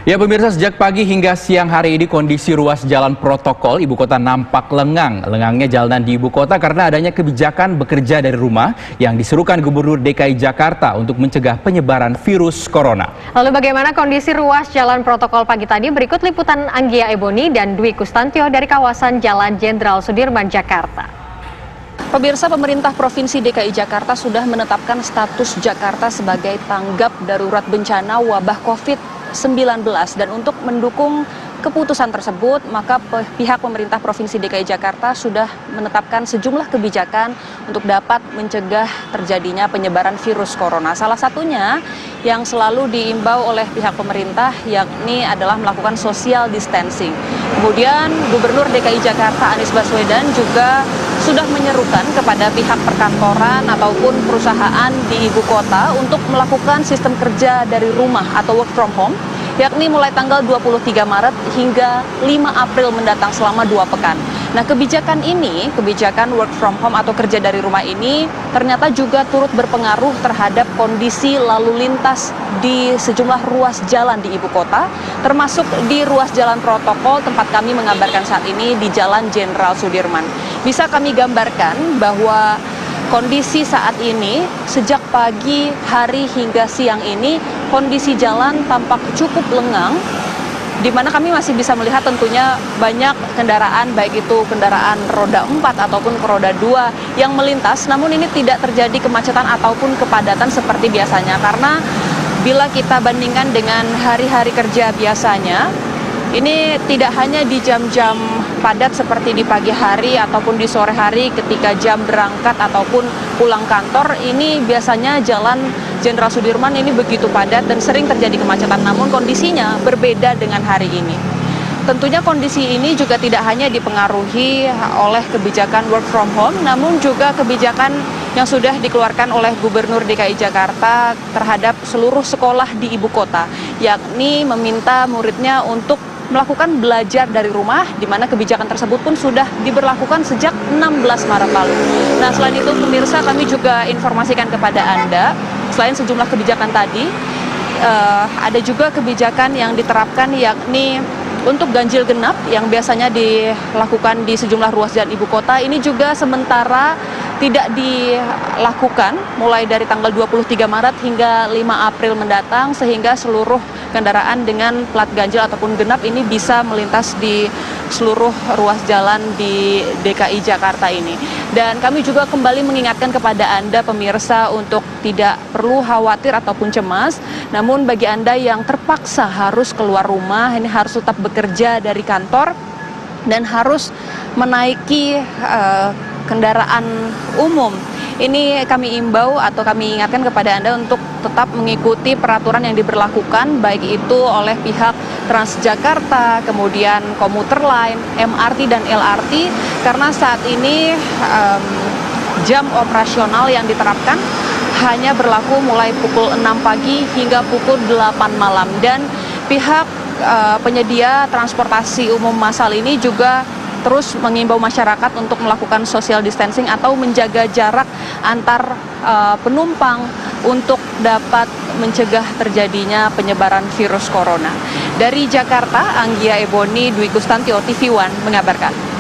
Ya pemirsa, sejak pagi hingga siang hari ini kondisi ruas jalan protokol ibu kota nampak lengang. Lengangnya jalanan di ibu kota karena adanya kebijakan bekerja dari rumah yang diserukan Gubernur DKI Jakarta untuk mencegah penyebaran virus corona. Lalu bagaimana kondisi ruas jalan protokol pagi tadi? Berikut liputan Anggia Eboni dan Dwi Kustantio dari kawasan Jalan Jenderal Sudirman, Jakarta. Pemirsa, pemerintah Provinsi DKI Jakarta sudah menetapkan status Jakarta sebagai tanggap darurat bencana wabah COVID-19 dan untuk mendukung keputusan tersebut, maka pihak pemerintah Provinsi DKI Jakarta sudah menetapkan sejumlah kebijakan untuk dapat mencegah terjadinya penyebaran virus corona. Salah satunya yang selalu diimbau oleh pihak pemerintah yakni adalah melakukan social distancing. Kemudian Gubernur DKI Jakarta Anies Baswedan juga sudah menyerukan kepada pihak perkantoran ataupun perusahaan di ibu kota untuk melakukan sistem kerja dari rumah atau work from home, yakni mulai tanggal 23 Maret hingga 5 April mendatang selama 2 pekan. Nah, kebijakan ini, kebijakan work from home atau kerja dari rumah ini ternyata juga turut berpengaruh terhadap kondisi lalu lintas di sejumlah ruas jalan di ibu kota, termasuk di ruas jalan protokol tempat kami mengabarkan saat ini di Jalan Jenderal Sudirman. Bisa kami gambarkan bahwa kondisi saat ini sejak pagi hari hingga siang ini kondisi jalan tampak cukup lengang, di mana kami masih bisa melihat tentunya banyak kendaraan, baik itu kendaraan roda 4 ataupun roda 2 yang melintas, namun ini tidak terjadi kemacetan ataupun kepadatan seperti biasanya, karena bila kita bandingkan dengan hari-hari kerja biasanya, ini tidak hanya di jam-jam padat seperti di pagi hari ataupun di sore hari ketika jam berangkat ataupun pulang kantor, ini biasanya Jalan Jenderal Sudirman ini begitu padat dan sering terjadi kemacetan, namun kondisinya berbeda dengan hari ini. Tentunya kondisi ini juga tidak hanya dipengaruhi oleh kebijakan work from home, namun juga kebijakan yang sudah dikeluarkan oleh Gubernur DKI Jakarta terhadap seluruh sekolah di ibu kota, yakni meminta muridnya untuk melakukan belajar dari rumah, di mana kebijakan tersebut pun sudah diberlakukan sejak 16 Maret lalu. Nah, selain itu pemirsa, kami juga informasikan kepada Anda, selain sejumlah kebijakan tadi, ada juga kebijakan yang diterapkan yakni untuk ganjil genap yang biasanya dilakukan di sejumlah ruas jalan ibu kota, ini juga sementara tidak dilakukan mulai dari tanggal 23 Maret hingga 5 April mendatang, sehingga seluruh kendaraan dengan plat ganjil ataupun genap ini bisa melintas di seluruh ruas jalan di DKI Jakarta ini. Dan kami juga kembali mengingatkan kepada Anda pemirsa untuk tidak perlu khawatir ataupun cemas, namun bagi Anda yang terpaksa harus keluar rumah, ini harus tetap bekerja dari kantor dan harus menaiki kendaraan umum. Ini kami imbau atau kami ingatkan kepada Anda untuk tetap mengikuti peraturan yang diberlakukan, baik itu oleh pihak Transjakarta, kemudian komuter lain, MRT dan LRT, karena saat ini jam operasional yang diterapkan hanya berlaku mulai pukul 6 pagi hingga pukul 8 malam. Dan pihak penyedia transportasi umum massal ini juga terus mengimbau masyarakat untuk melakukan social distancing atau menjaga jarak antar penumpang untuk dapat mencegah terjadinya penyebaran virus corona. Dari Jakarta, Anggia Eboni, Dwi Kustantio, TV One mengabarkan.